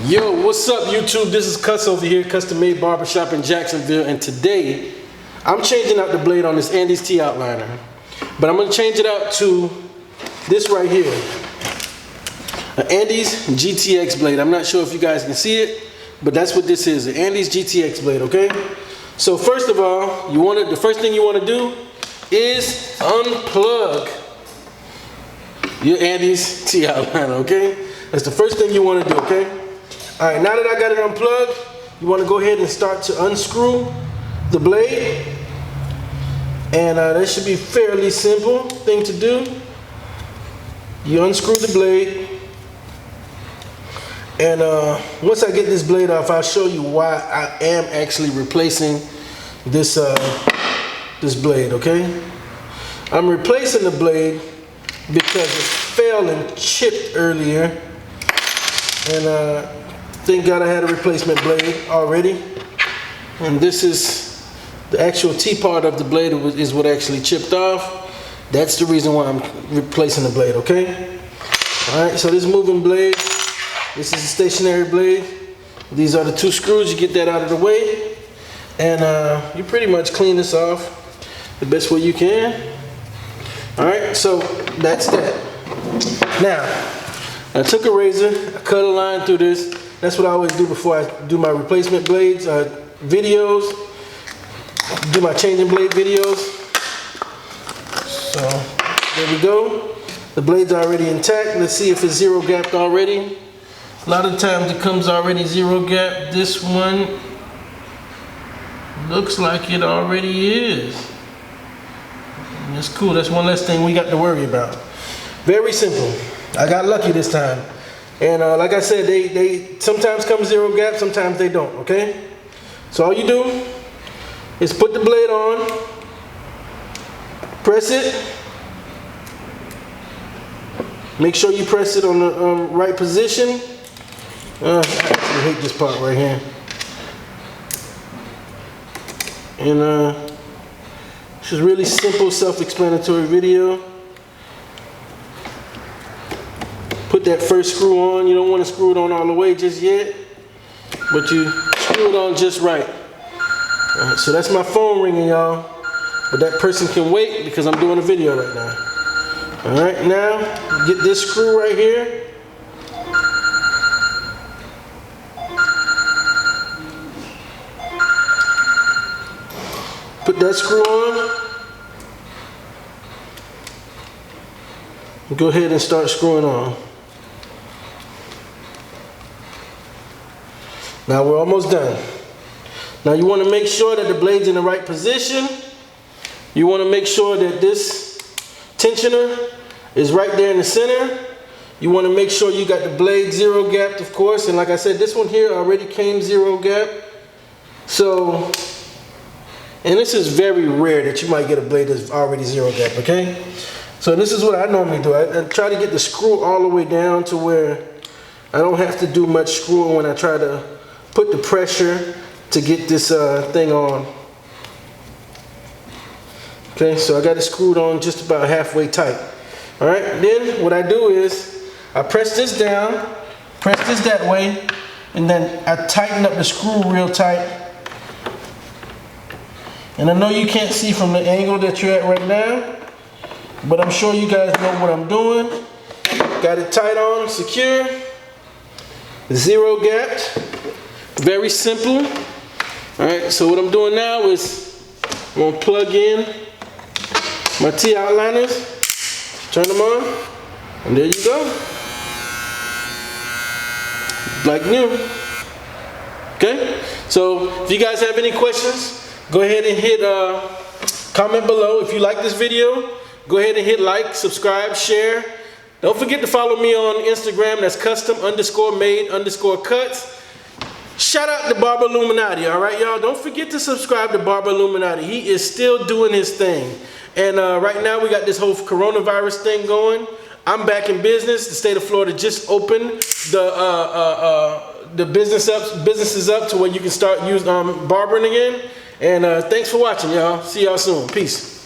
Yo, what's up YouTube? This is Cuss over here, Custom Made Barbershop in Jacksonville, and today I'm changing out the blade on this Andis T Outliner. But I'm going to change it out to this right here, an Andis GTX blade. I'm not sure if you guys can see it, but that's what this is, an Andis GTX blade, okay? So first of all, the first thing you want to do is unplug your Andis T Outliner, okay? That's the first thing you want to do, okay? All right, now that I got it unplugged, you want to go ahead and start to unscrew the blade. And that should be a fairly simple thing to do. You unscrew the blade. And once I get this blade off, I'll show you why I am actually replacing this, this blade, okay? I'm replacing the blade because it fell and chipped earlier. And thank God I had a replacement blade already. And this is the actual T part of the blade is what actually chipped off. That's the reason why I'm replacing the blade, okay? Alright, so this moving blade, this is a stationary blade. These are the two screws. You get that out of the way. And you pretty much clean this off the best way you can. Alright, so that's that. Now, I took a razor, I cut a line through this. That's what I always do before I do my replacement blades videos, do my changing blade videos. So there we go. The blade's already intact. Let's see if it's zero gapped already. A lot of times it comes already zero gapped. This one looks like it already is. That's cool. That's one less thing we got to worry about. Very simple. I got lucky this time. And like I said, they sometimes come zero gap, sometimes they don't, okay? So all you do is put the blade on, press it. Make sure you press it on the right position. I actually hate this part right here. And this is really simple, self-explanatory video. Put that first screw on. You don't want to screw it on all the way just yet, but you screw it on just right. All right, so that's my phone ringing, y'all, but that person can wait because I'm doing a video right now. All right, now get this screw right here. Put that screw on. Go ahead and start screwing on. Now we're almost done. Now you want to make sure that the blade's in the right position. You want to make sure that this tensioner is right there in the center. You want to make sure you got the blade zero gapped, of course. And like I said, this one here already came zero gap. So, and this is very rare that you might get a blade that's already zero gap, okay? So this is what I normally do. I try to get the screw all the way down to where I don't have to do much screwing when I try to put the pressure to get this thing on. Okay, so I got it screwed on just about halfway tight. All right, then what I do is I press this down, press this that way, and then I tighten up the screw real tight. And I know you can't see from the angle that you're at right now, but I'm sure you guys know what I'm doing. Got it tight on, secure, zero gapped. Very simple. All right, so what I'm doing now is I'm gonna plug in my T Outliners, turn them on, and there you go. Like new. Okay, so if you guys have any questions, go ahead and hit comment below. If you like this video, go ahead and hit like, subscribe, share. Don't forget to follow me on Instagram. That's custom_made_cuts. Shout out to Barber Illuminati, all right, y'all? Don't forget to subscribe to Barber Illuminati. He is still doing his thing. And right now we got this whole coronavirus thing going. I'm back in business. The state of Florida just opened the businesses up to where you can start barbering again. And thanks for watching, y'all. See y'all soon. Peace.